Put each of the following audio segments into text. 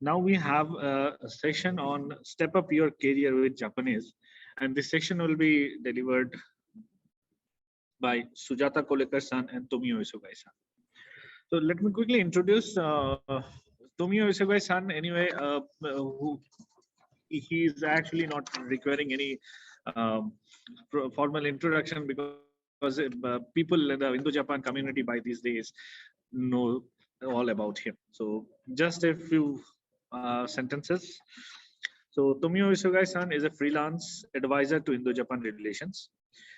Now we have a session on step up your career with Japanese, and this section will be delivered by Sujata Kolekar-san and Tomio Isogai-san. So let me quickly introduce Tomio Isogai-san. Anyway, who he is actually not requiring any um, formal introduction because people in the Indo-Japan community by these days know all about him. So just a few sentences. So Tomio Isogai-san is a freelance advisor to Indo-Japan relations.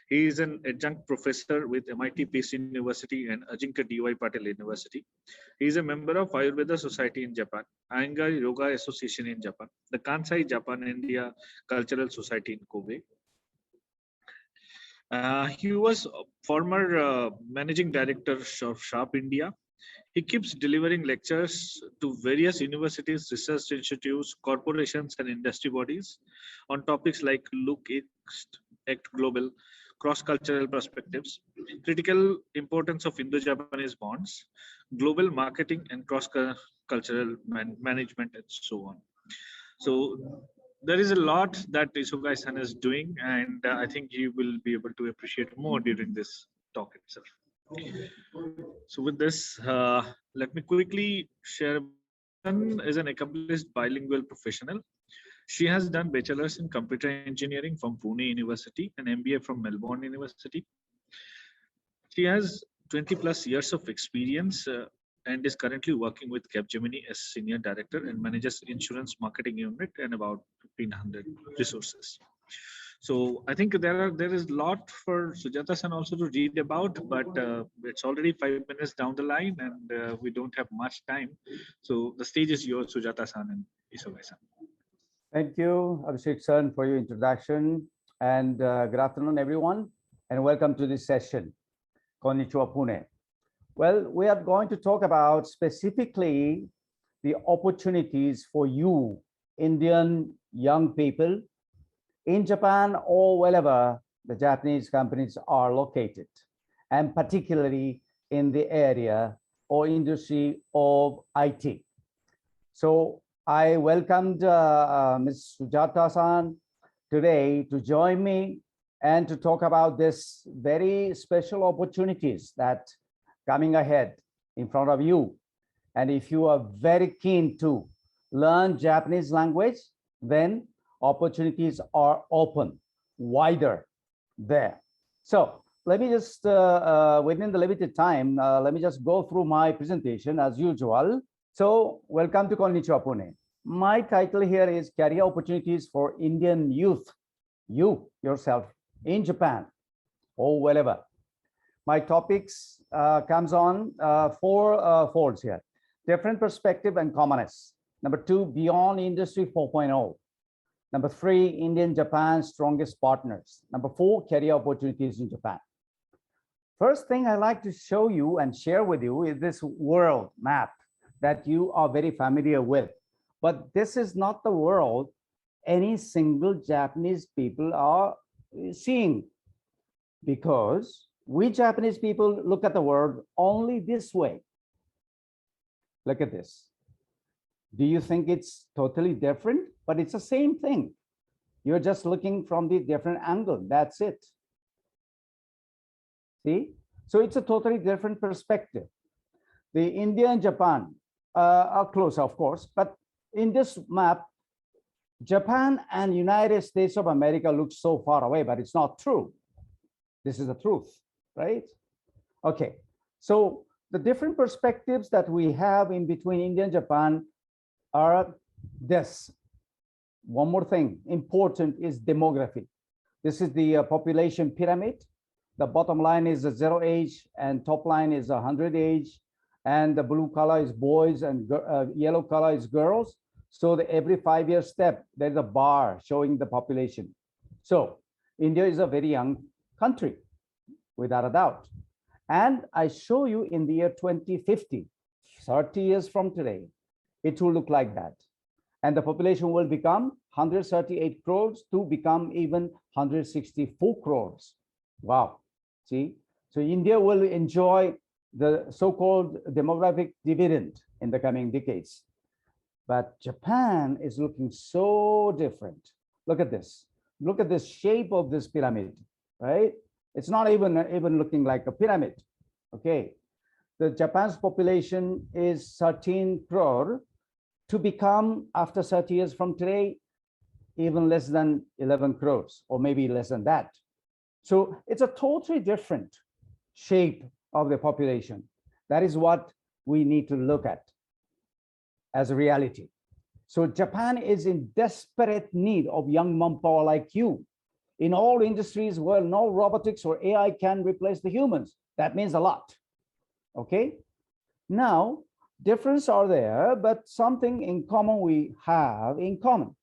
He is an adjunct professor with MIT Peace University and Ajinkya D.Y. Patel University. He is a member of Ayurveda Society in Japan, Iyengar Yoga Association in Japan, the Kansai Japan India Cultural Society in Kobe. He was former managing director of Sharp India. He keeps delivering lectures to various universities, research institutes, corporations, and industry bodies on topics like Look East, Act Global, cross-cultural perspectives, critical importance of Indo-Japanese bonds, global marketing and cross-cultural management, and so on. So there is a lot that Isogai-san is doing, and I think you will be able to appreciate more during this talk itself. So with this, let me quickly share. Son is an accomplished bilingual professional. She has done bachelor's in computer engineering from Pune University and MBA from Melbourne University. She has 20 plus years of experience and is currently working with Capgemini as senior director and manages insurance marketing unit and about 1500 resources. So I think there is a lot for Sujata-san also to read about, but it's already 5 minutes down the line and we don't have much time. So the stage is yours, Sujata-san and Isogai-san. Thank you, Abhishek-san, for your introduction. And good afternoon, everyone, and welcome to this session, Konnichiwa Pune. Well, we are going to talk about specifically the opportunities for you, Indian young people, in Japan or wherever the Japanese companies are located, and particularly in the area or industry of IT. So I welcomed Ms. Sujata-san today to join me and to talk about this very special opportunities that coming ahead in front of you. And if you are very keen to learn Japanese language, then opportunities are open, wider there. So let me just, within the limited time, let me just go through my presentation as usual. So welcome to Konnichiwa Pune. My title here is Career Opportunities for Indian Youth, you yourself in Japan or wherever. My topics comes on four folds here. Different perspective and commonness. Number 2, Beyond Industry 4.0. Number 3, Indian Japan's strongest partners. Number 4, career opportunities in Japan. First thing I like to show you and share with you is this world map that you are very familiar with. But this is not the world any single Japanese people are seeing, because we Japanese people look at the world only this way. Look at this. Do you think it's totally different? But it's the same thing. You're just looking from the different angle. That's it. See? So it's a totally different perspective. The India and Japan are close, of course, but in this map, Japan and United States of America look so far away, but it's not true. This is the truth, right? Okay, so the different perspectives that we have in between India and Japan are this. One more thing important is demography. This is the population pyramid. The bottom line is the 0 age and top line is 100 age, and the blue color is boys and yellow color is girls. So every 5-year step, there's a bar showing the population. So India is a very young country, without a doubt. And I show you in the year 2050, 30 years from today, it will look like that. And the population will become 138 crores to become even 164 crores. Wow. See, so India will enjoy the so-called demographic dividend in the coming decades. But Japan is looking so different. Look at this. Look at the shape of this pyramid, right? It's not even looking like a pyramid. Okay. The Japan's population is 13 crore to become, after 30 years from today, even less than 11 crores, or maybe less than that. So it's a totally different shape of the population. That is what we need to look at as a reality. So Japan is in desperate need of young manpower like you in all industries where no robotics or AI can replace the humans. That means a lot. Okay. Now, differences are there, but something in common we have in common,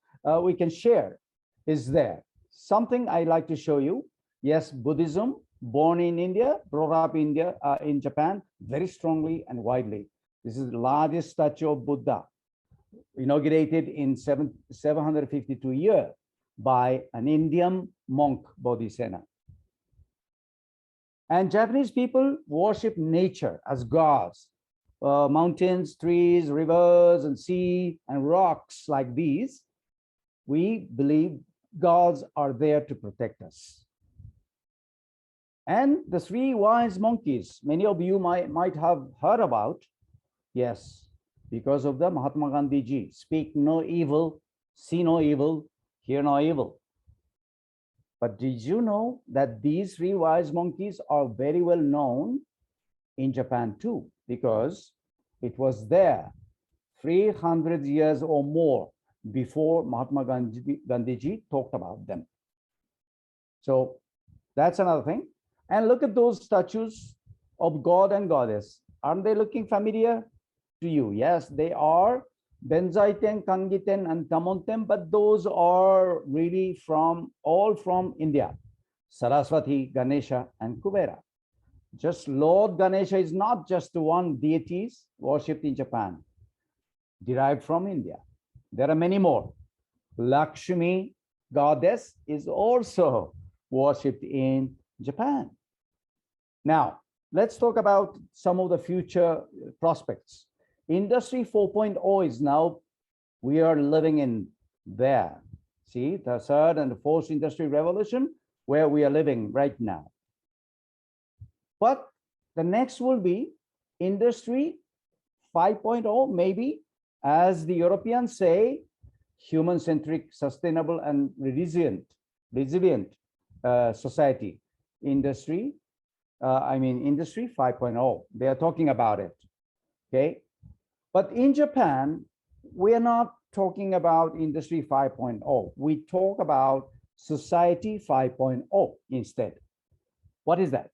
we can share is there. Something I like to show you. Yes, Buddhism, born in India, brought up in Japan, very strongly and widely. This is the largest statue of Buddha, inaugurated in 752 years by an Indian monk, Bodhisena. And Japanese people worship nature as gods. Mountains, trees, rivers, and sea, and rocks like these. We believe gods are there to protect us. And the three wise monkeys, many of you might have heard about. Yes, because of the Mahatma Gandhi ji, speak no evil, see no evil, hear no evil. But did you know that these three wise monkeys are very well known in Japan too? Because it was there 300 years or more before Mahatma Gandhi ji talked about them. So that's another thing. And look at those statues of God and Goddess. Aren't they looking familiar to you? Yes, they are. Benzaiten, Kangiten, and Tamonten, but those are really all from India. Saraswati, Ganesha, and Kubera. Just Lord Ganesha is not just one deity worshipped in Japan, derived from India. There are many more. Lakshmi, goddess, is also worshipped in Japan. Now, let's talk about some of the future prospects. Industry 4.0 is now, we are living in there. See, the third and the fourth industrial revolution, where we are living right now. But the next will be Industry 5.0, maybe, as the Europeans say, human-centric, sustainable, and resilient society. Industry 5.0. They are talking about it. Okay. But in Japan, we are not talking about Industry 5.0. We talk about Society 5.0 instead. What is that?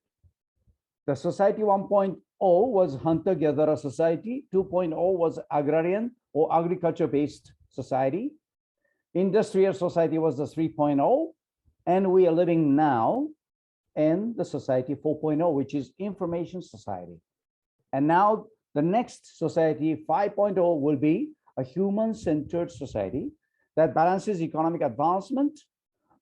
The Society 1.0 was hunter-gatherer society. 2.0 was agrarian or agriculture-based society. Industrial society was the 3.0. And we are living now in the Society 4.0, which is information society. And now the next Society 5.0 will be a human-centered society that balances economic advancement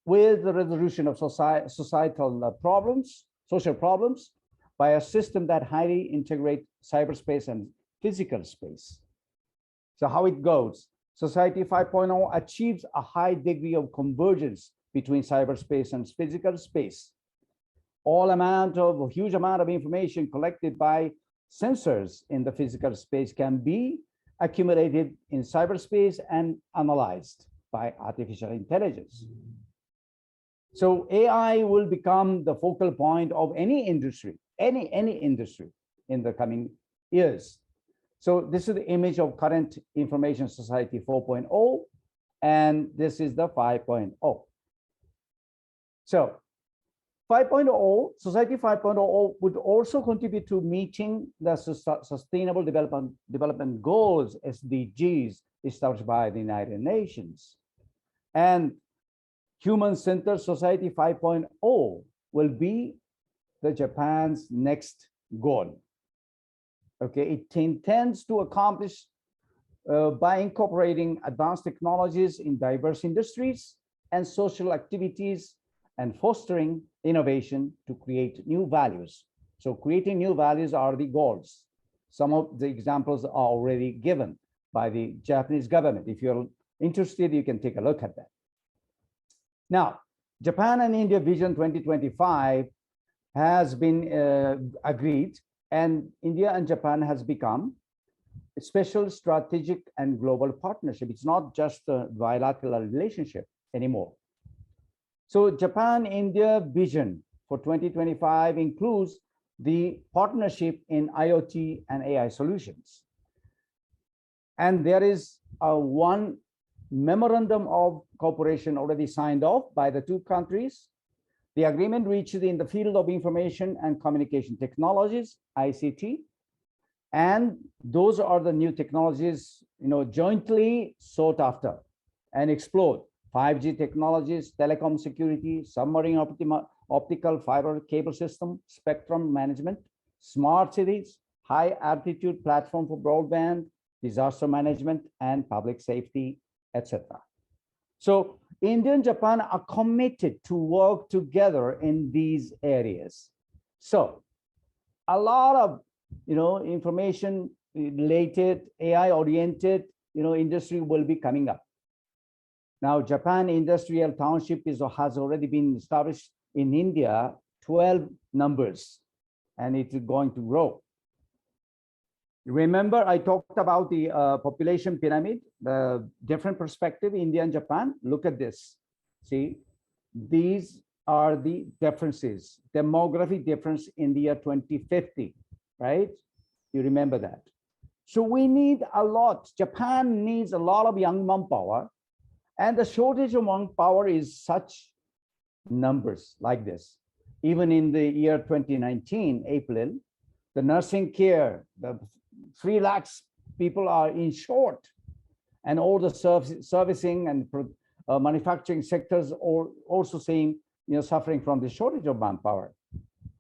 with the resolution of societal problems, social problems, by a system that highly integrates cyberspace and physical space. So how it goes, Society 5.0 achieves a high degree of convergence between cyberspace and physical space. Huge amount of information collected by sensors in the physical space can be accumulated in cyberspace and analyzed by artificial intelligence. So AI will become the focal point of any industry, any industry in the coming years. So this is the image of current information society 4.0, and this is the 5.0. So 5.0, Society 5.0 would also contribute to meeting the Sustainable Development Goals, SDGs, established by the United Nations. And Human-Centered Society 5.0 will be the Japan's next goal. Okay, it intends to accomplish by incorporating advanced technologies in diverse industries and social activities and fostering innovation to create new values. So creating new values are the goals. Some of the examples are already given. by the Japanese government. If you're interested, you can take a look at that. Now, Japan and India Vision 2025 has been agreed, and India and Japan has become a special strategic and global partnership. It's not just a bilateral relationship anymore. So Japan-India Vision for 2025 includes the partnership in IoT and AI solutions. And there is one memorandum of cooperation already signed off by the two countries. The agreement reached in the field of information and communication technologies, ICT, and those are the new technologies, jointly sought after and explored. 5G technologies, telecom security, submarine optical fiber cable system, spectrum management, smart cities, high altitude platform for broadband, disaster management, and public safety, etc. So India and Japan are committed to work together in these areas. So a lot of information related, AI oriented industry will be coming up. Now, Japan Industrial Township has already been established in India, 12 numbers, and it's going to grow. Remember, I talked about the population pyramid, the different perspective, India and Japan. Look at this. See, these are the differences, demographic difference in the year 2050, right? You remember that. So we need a lot. Japan needs a lot of young manpower. And the shortage of manpower is such numbers like this. Even in the year 2019, April, the nursing care, the 3 lakhs people are in short, and all the servicing and manufacturing sectors are also saying, suffering from the shortage of manpower.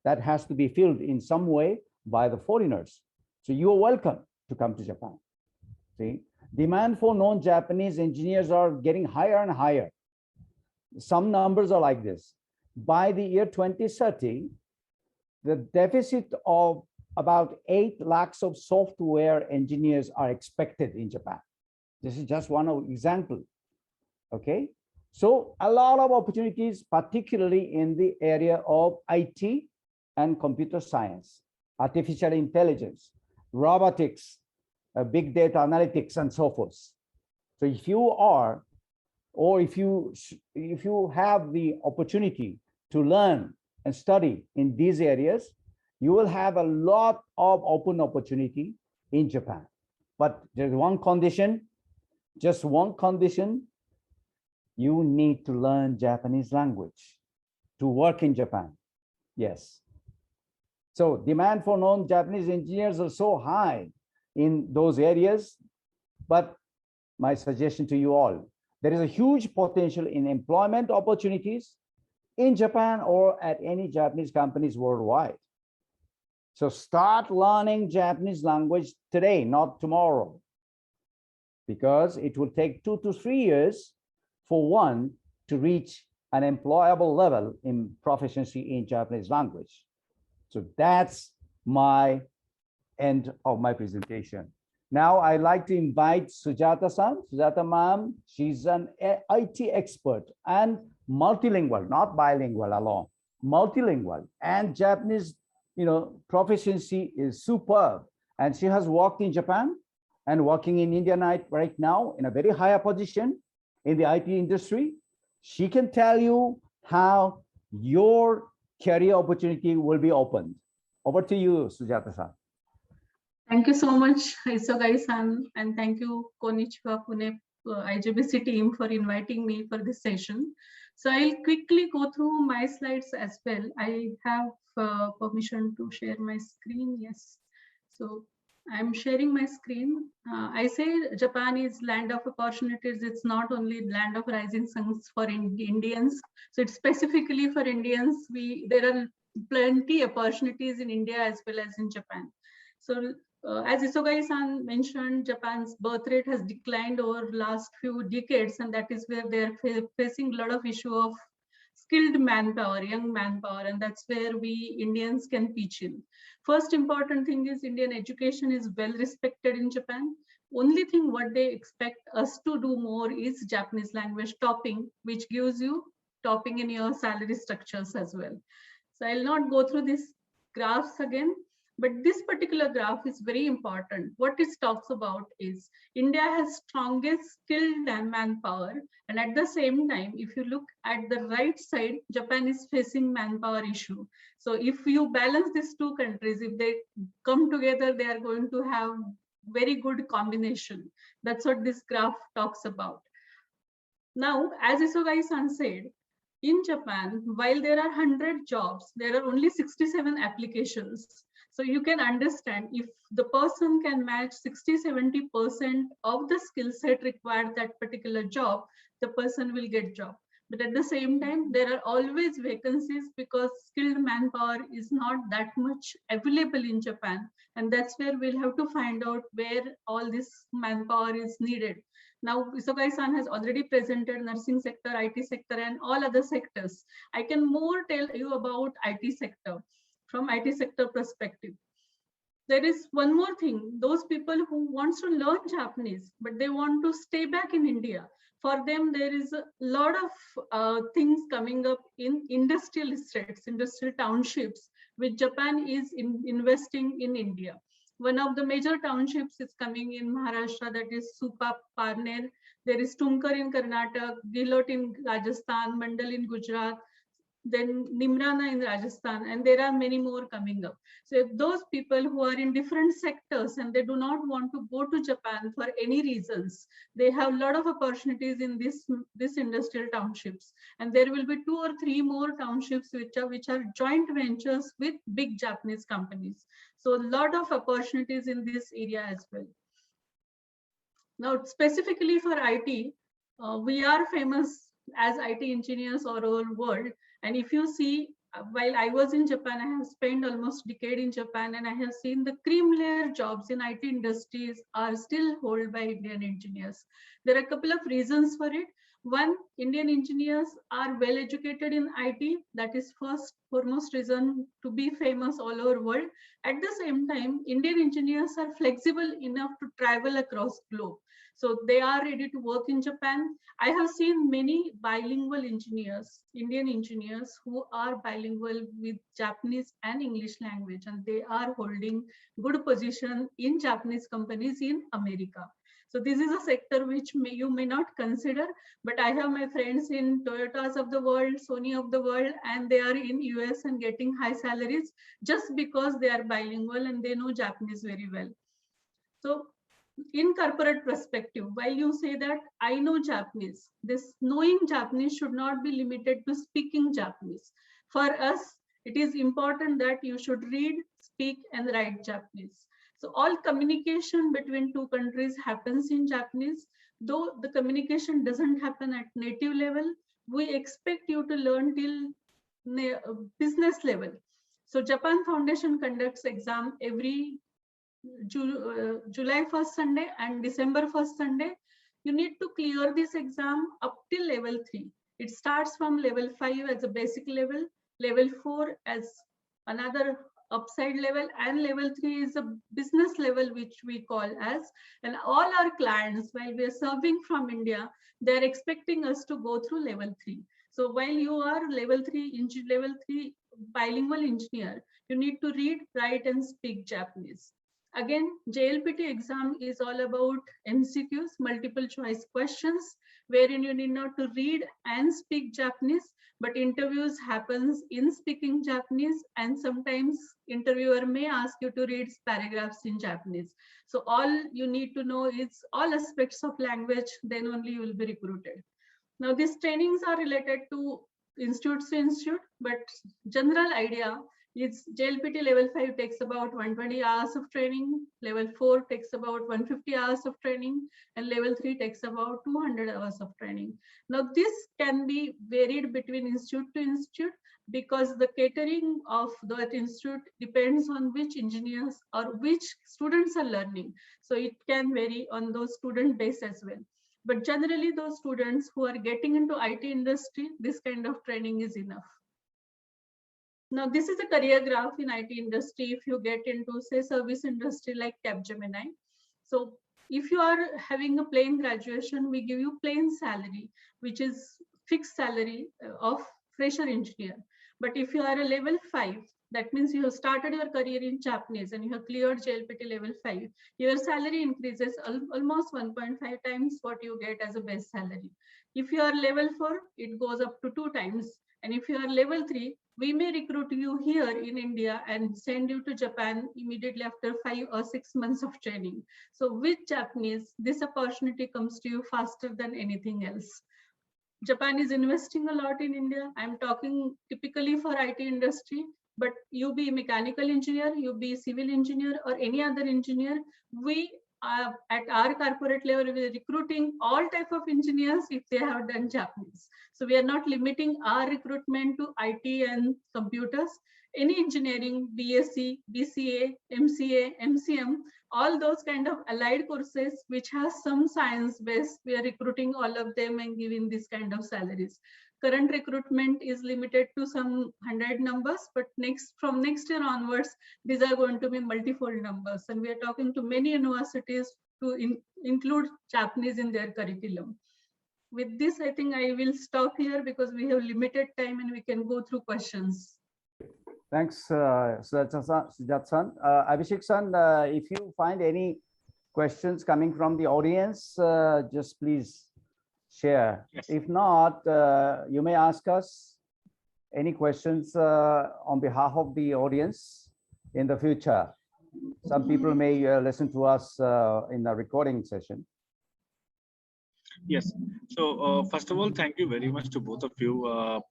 That has to be filled in some way by the foreigners. So you are welcome to come to Japan. See? Demand for non-Japanese engineers are getting higher and higher. Some numbers are like this. By the year 2030, the deficit of about 8 lakhs of software engineers are expected in Japan. This is just one example. Okay. So a lot of opportunities, particularly in the area of IT and computer science, artificial intelligence, robotics, big data analytics, and so forth. So if you are, or if you have the opportunity to learn and study in these areas, you will have a lot of open opportunity in Japan. But there's one condition, just one condition: you need to learn Japanese language to work in Japan. Yes. So demand for non-Japanese engineers are so high in those areas, but my suggestion to you all, there is a huge potential in employment opportunities in Japan or at any Japanese companies worldwide. So start learning Japanese language today, not tomorrow, because it will take 2 to 3 years for one to reach an employable level in proficiency in Japanese language. So that's my end of my presentation. Now I'd like to invite Sujata-san. Sujata ma'am, she's an IT expert and multilingual, not bilingual alone, multilingual, and Japanese, proficiency is superb. And she has worked in Japan and working in India right now in a very higher position in the IT industry. She can tell you how your career opportunity will be opened. Over to you, Sujata-san. Thank you so much, Isogai-san, and thank you, Konnichiwa Pune IGBC team, for inviting me for this session. So I'll quickly go through my slides as well. I have permission to share my screen. Yes. So I'm sharing my screen. I say Japan is land of opportunities. It's not only land of rising suns for Indians. So it's specifically for Indians. There are plenty opportunities in India as well as in Japan. So as Isogai-san mentioned, Japan's birth rate has declined over last few decades, and that is where they're facing a lot of issue of skilled manpower, young manpower, and that's where we Indians can pitch in. First important thing is Indian education is well respected in Japan. only thing what they expect us to do more is Japanese language topping, which gives you topping in your salary structures as well. So I'll not go through these graphs again, but this particular graph is very important. What it talks about is India has strongest skilled and manpower. And at the same time, if you look at the right side, Japan is facing manpower issue. So if you balance these two countries, if they come together, they are going to have very good combination. That's what this graph talks about. Now, as Isogai-san said, in Japan, while there are 100 jobs, there are only 67 applications. So you can understand if the person can match 60-70% of the skill set required that particular job, the person will get job. But at the same time, there are always vacancies because skilled manpower is not that much available in Japan. And that's where we'll have to find out where all this manpower is needed. Now, Isogai-san has already presented nursing sector, IT sector, and all other sectors. I can more tell you about IT sector from IT sector perspective. There is one more thing. Those people who wants to learn Japanese, but they want to stay back in India. For them, there is a lot of things coming up in industrial estates, industrial townships, which Japan is investing in India. One of the major townships is coming in Maharashtra, that is Supa Parner. There is Tumkar in Karnataka, Gilot in Rajasthan, Mandal in Gujarat, then Nimrana in Rajasthan, and there are many more coming up. So if those people who are in different sectors and they do not want to go to Japan for any reasons, they have a lot of opportunities in this industrial townships. And there will be 2 or 3 more townships which are joint ventures with big Japanese companies. So a lot of opportunities in this area as well. Now, specifically for IT, we are famous as IT engineers all over the world. And if you see, while I was in Japan, I have spent almost a decade in Japan, and I have seen the cream layer jobs in IT industries are still held by Indian engineers. There are a couple of reasons for it. One, Indian engineers are well educated in IT. That is foremost reason to be famous all over the world. At the same time, Indian engineers are flexible enough to travel across globe. So they are ready to work in Japan. I have seen many bilingual engineers, Indian engineers who are bilingual with Japanese and English language, and they are holding good position in Japanese companies in America. So this is a sector which you may not consider, but I have my friends in Toyotas of the world, Sony of the world, and they are in US and getting high salaries just because they are bilingual and they know Japanese very well. So in corporate perspective, while you say that I know Japanese, this knowing Japanese should not be limited to speaking Japanese. For us, it is important that you should read, speak, and write Japanese. So all communication between two countries happens in Japanese. Though the communication doesn't happen at native level, we expect you to learn till business level. So Japan Foundation conducts exam every July 1st Sunday and December 1st Sunday. You need to clear this exam up till level 3. It starts from level 5 as a basic level, level 4 as another upside level, and level 3 is a business level, which we call as. And all our clients, while we are serving from India, they're expecting us to go through level 3. So while you are level 3 bilingual engineer, you need to read, write, and speak Japanese. Again, JLPT exam is all about MCQs, multiple choice questions, wherein you need not to read and speak Japanese, but interviews happens in speaking Japanese, and sometimes interviewer may ask you to read paragraphs in Japanese. So all you need to know is all aspects of language, then only you will be recruited. Now these trainings are related to institute to institute, but general idea is JLPT level 5 takes about 120 hours of training, level 4 takes about 150 hours of training, and level 3 takes about 200 hours of training. Now this can be varied between institute to institute because the catering of that institute depends on which engineers or which students are learning. So it can vary on those student base as well. But generally those students who are getting into IT industry, this kind of training is enough. Now, this is a career graph in IT industry. If you get into, say, service industry like Capgemini. So if you are having a plain graduation, we give you plain salary, which is fixed salary of fresher engineer. But if you are a level 5, that means you have started your career in Japanese and you have cleared JLPT level 5, your salary increases almost 1.5 times what you get as a base salary. If you are level 4, it goes up to 2 times. And if you are level 3, we may recruit you here in India and send you to Japan immediately after 5 or 6 months of training. So with Japanese, this opportunity comes to you faster than anything else. Japan is investing a lot in India. I'm talking typically for IT industry, but you be mechanical engineer, you be civil engineer or any other engineer, we at our corporate level, we're recruiting all type of engineers if they have done Japanese. So we are not limiting our recruitment to IT and computers. Any engineering, BSc, BCA, MCA, MCM, all those kind of allied courses which has some science base, we are recruiting all of them and giving this kind of salaries. Current recruitment is limited to some 100 numbers, but from next year onwards, these are going to be multifold numbers. And we are talking to many universities to include Japanese in their curriculum. With this, I think I will stop here because we have limited time and we can go through questions. Thanks, Sujata-san. Abhishek-san, if you find any questions coming from the audience, just please share. Yes. If not, you may ask us any questions on behalf of the audience in the future. Some people may listen to us in the recording session. Yes. So first of all, thank you very much to both of you.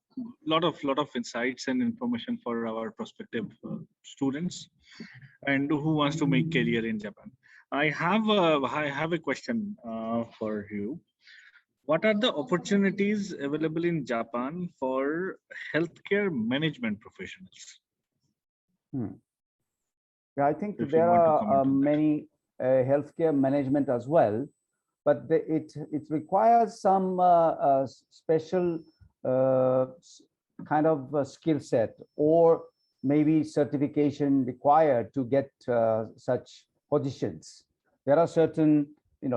Lot of insights and information for our prospective students and who wants to make career in Japan. I have a question for you. What are the opportunities available in Japan for healthcare management professionals? Yeah, I think If you there want to are comment on that. many healthcare management as well, but it requires some special kind of skill set or maybe certification required to get such positions. There are certain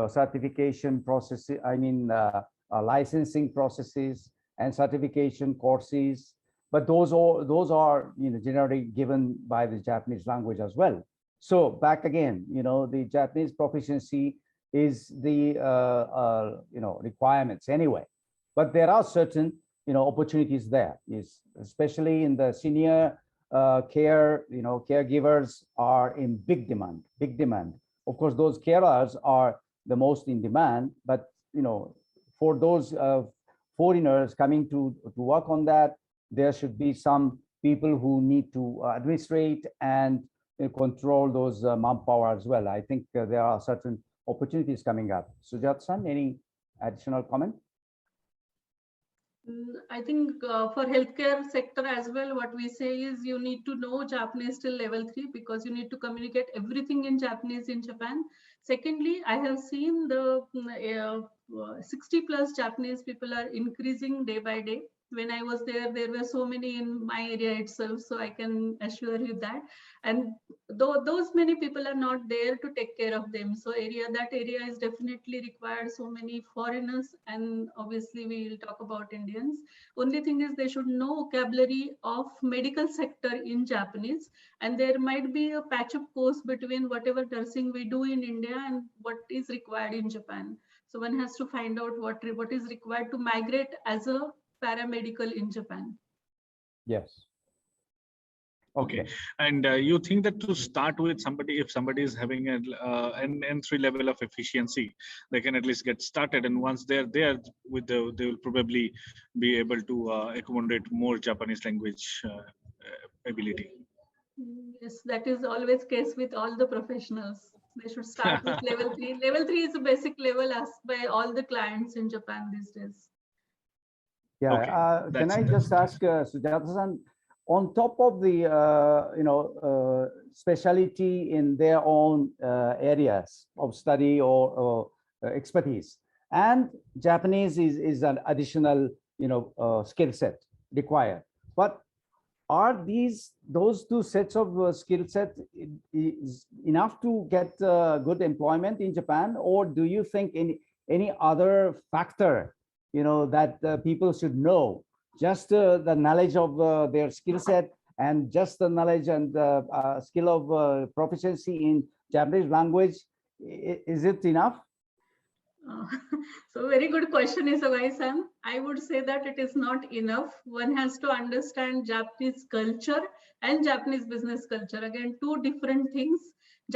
certification processes, licensing processes and certification courses, but those are generally given by the Japanese language as well. So back again, the Japanese proficiency is the requirements anyway, but there are certain opportunities there, especially in the senior care. Caregivers are in big demand. Of course, those carers are the most in demand, but for those foreigners coming to work on that, there should be some people who need to administrate and control those manpower as well. I think there are certain opportunities coming up. Sujata-san, any additional comment? I think for healthcare sector as well, what we say is you need to know Japanese till level 3 because you need to communicate everything in Japanese in Japan. Secondly, I have seen the 60 plus Japanese people are increasing day by day. When I was there were so many in my area itself, so I can assure you that. And though those many people are not there to take care of them, so that area is definitely required so many foreigners, and obviously we will talk about Indians. Only thing is they should know vocabulary of medical sector in Japanese, and there might be a patch-up course between whatever nursing we do in India and what is required in Japan. So one has to find out what is required to migrate as a paramedical in Japan. Yes. Okay. And you think that to start with somebody, if somebody is having an entry level of efficiency, they can at least get started. And once they're there with they will probably be able to accommodate more Japanese language ability. Yes, that is always case with all the professionals. They should start with level 3. Level 3 is a basic level asked by all the clients in Japan these days. Yeah, Okay. can I just ask Sujata-san, on top of the specialty in their own areas of study or expertise, and Japanese is an additional skill set required, but are those two sets of skill set is enough to get good employment in Japan, or do you think any other factor, that people should know? Just the knowledge of their skill set and just the knowledge and skill of proficiency in Japanese language, is it enough? Uh, so very good question, Isogai-san. I would say that it is not enough. One has to understand Japanese culture and Japanese business culture. Again, two different things.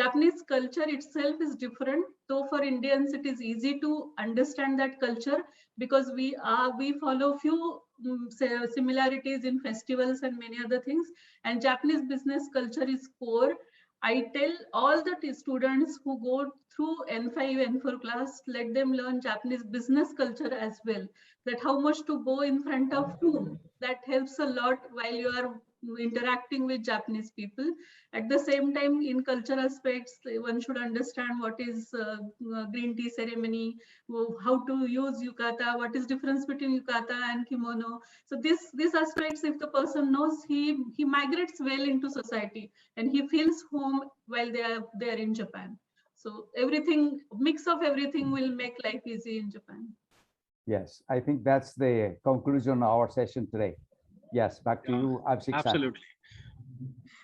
Japanese culture itself is different, though for Indians it is easy to understand that culture because we follow few similarities in festivals and many other things. And Japanese business culture is core. I tell all the students who go through N5, N4 class, let them learn Japanese business culture as well. That how much to go in front of whom. That helps a lot while you are interacting with Japanese people. At the same time, in cultural aspects, one should understand what is green tea ceremony, how to use yukata, what is difference between yukata and kimono. So these aspects, if the person knows, he migrates well into society and he feels home while they are there in Japan. So everything, mix of everything will make life easy in Japan. Yes, I think that's the conclusion of our session today. Yes, back to you, Abhishek. Absolutely.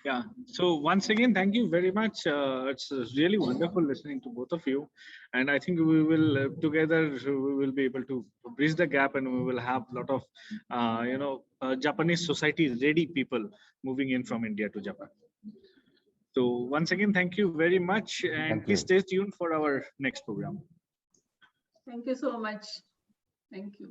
Yeah. So once again, thank you very much. It's really wonderful listening to both of you, and I think we will together we will be able to bridge the gap, and we will have a lot of Japanese society ready people moving in from India to Japan. So once again, thank you very much, and please stay tuned for our next program. Thank you so much. Thank you.